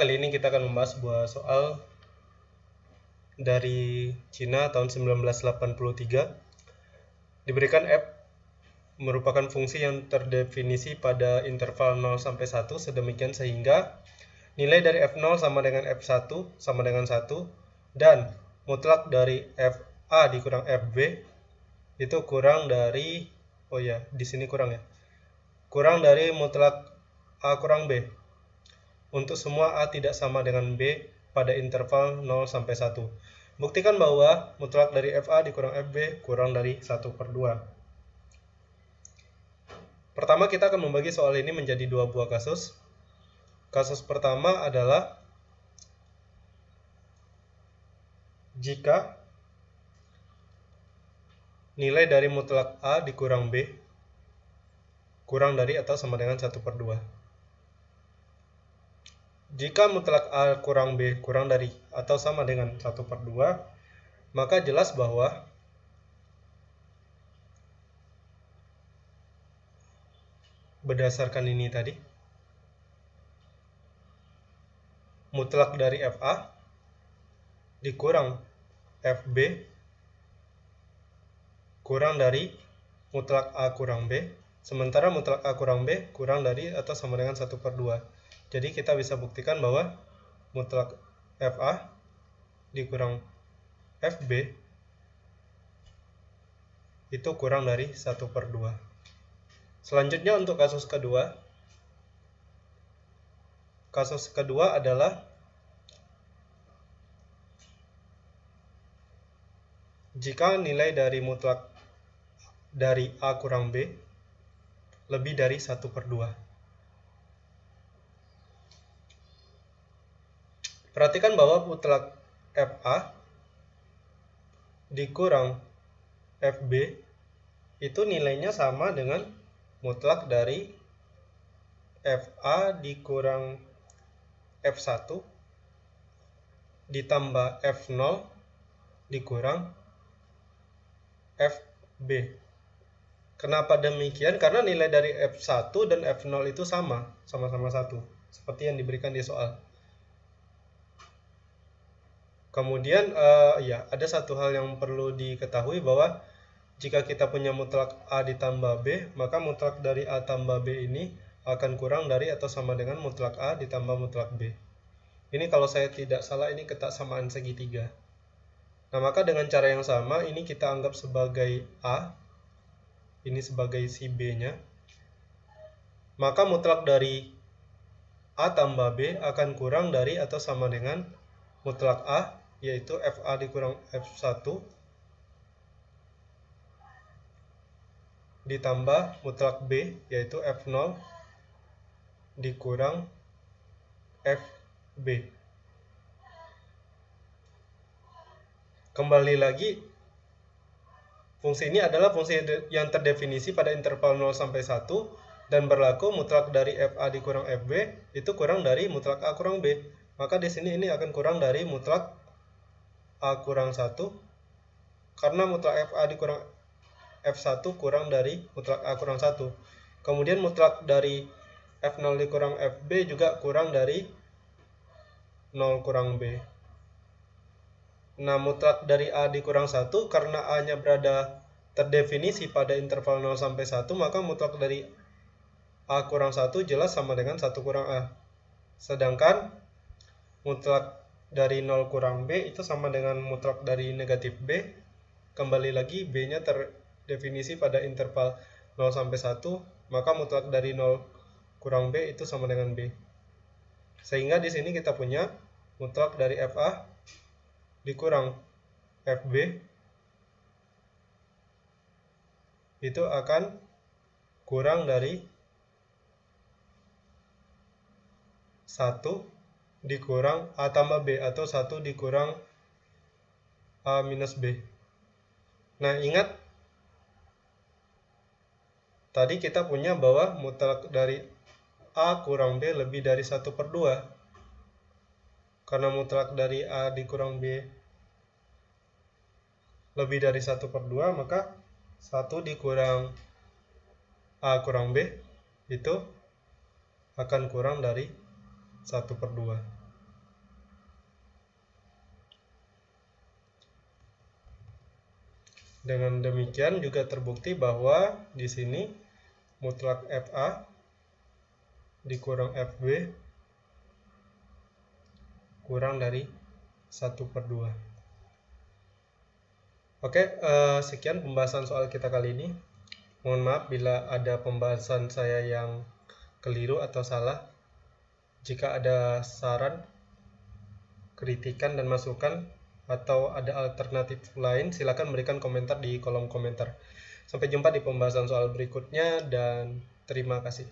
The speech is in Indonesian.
Kali ini kita akan membahas sebuah soal dari Cina tahun 1983. Diberikan f merupakan fungsi yang terdefinisi pada interval 0 sampai 1 sedemikian sehingga nilai dari f0 sama dengan f1 sama dengan 1 dan mutlak dari fa dikurang fb itu kurang dari di sini kurang dari mutlak a kurang b untuk semua a tidak sama dengan b pada interval 0 sampai 1. Buktikan bahwa mutlak dari fa dikurang fb kurang dari 1/2. Pertama, kita akan membagi soal ini menjadi dua buah kasus. Kasus pertama adalah jika nilai dari mutlak a dikurang b kurang dari atau sama dengan 1/2. Jika mutlak a kurang b kurang dari atau sama dengan 1/2, maka jelas bahwa berdasarkan ini tadi, mutlak dari fa dikurang fb kurang dari mutlak a kurang b, sementara mutlak a kurang b kurang dari atau sama dengan 1/2. Jadi kita bisa buktikan bahwa mutlak fa dikurang fb itu kurang dari 1/2. Selanjutnya untuk kasus kedua. Kasus kedua adalah jika nilai dari mutlak dari a kurang b lebih dari 1/2. Perhatikan bahwa mutlak fa dikurang fb itu nilainya sama dengan mutlak dari fa dikurang f1 ditambah f0 dikurang fb. Kenapa demikian? Karena nilai dari f1 dan f0 itu sama-sama 1, seperti yang diberikan di soal. Kemudian ada satu hal yang perlu diketahui bahwa jika kita punya mutlak a ditambah b, maka mutlak dari a tambah b ini akan kurang dari atau sama dengan mutlak a ditambah mutlak b. Ini kalau saya tidak salah ini ketaksamaan segitiga. Nah, maka dengan cara yang sama ini kita anggap sebagai a, ini sebagai si b-nya. Maka mutlak dari a tambah b akan kurang dari atau sama dengan mutlak a, yaitu fa dikurang f1 ditambah mutlak b, yaitu f0 dikurang fb. Kembali lagi, fungsi ini adalah fungsi yang terdefinisi pada interval 0 sampai 1 dan berlaku mutlak dari fa dikurang fb itu kurang dari mutlak a kurang b. Maka di sini ini akan kurang dari mutlak a kurang 1 karena mutlak fa dikurang f1 kurang dari mutlak a kurang 1. Kemudian mutlak dari f0 dikurang fb juga kurang dari 0 kurang b. Nah, mutlak dari a dikurang 1 karena a-nya berada terdefinisi pada interval 0 sampai 1, maka mutlak dari a kurang 1 jelas sama dengan 1 kurang a. Sedangkan mutlak dari 0 kurang b itu sama dengan mutlak dari negatif b. Kembali lagi, b-nya terdefinisi pada interval 0 sampai 1, maka mutlak dari 0 kurang b itu sama dengan b. Sehingga di sini kita punya mutlak dari fa dikurang fb itu akan kurang dari 1 dikurang a tambah b atau 1 dikurang a minus b. Nah, ingat tadi kita punya bahwa mutlak dari a kurang b lebih dari 1/2. Karena mutlak dari a dikurang b lebih dari 1/2, maka 1 dikurang a kurang b itu akan kurang dari 1/2. Dengan demikian juga terbukti bahwa di sini mutlak FA dikurang FB kurang dari 1/2. Oke, sekian pembahasan soal kita kali ini. Mohon maaf bila ada pembahasan saya yang keliru atau salah. Jika ada saran, kritikan, dan masukan, atau ada alternatif lain, silakan berikan komentar di kolom komentar. Sampai jumpa di pembahasan soal berikutnya, dan terima kasih.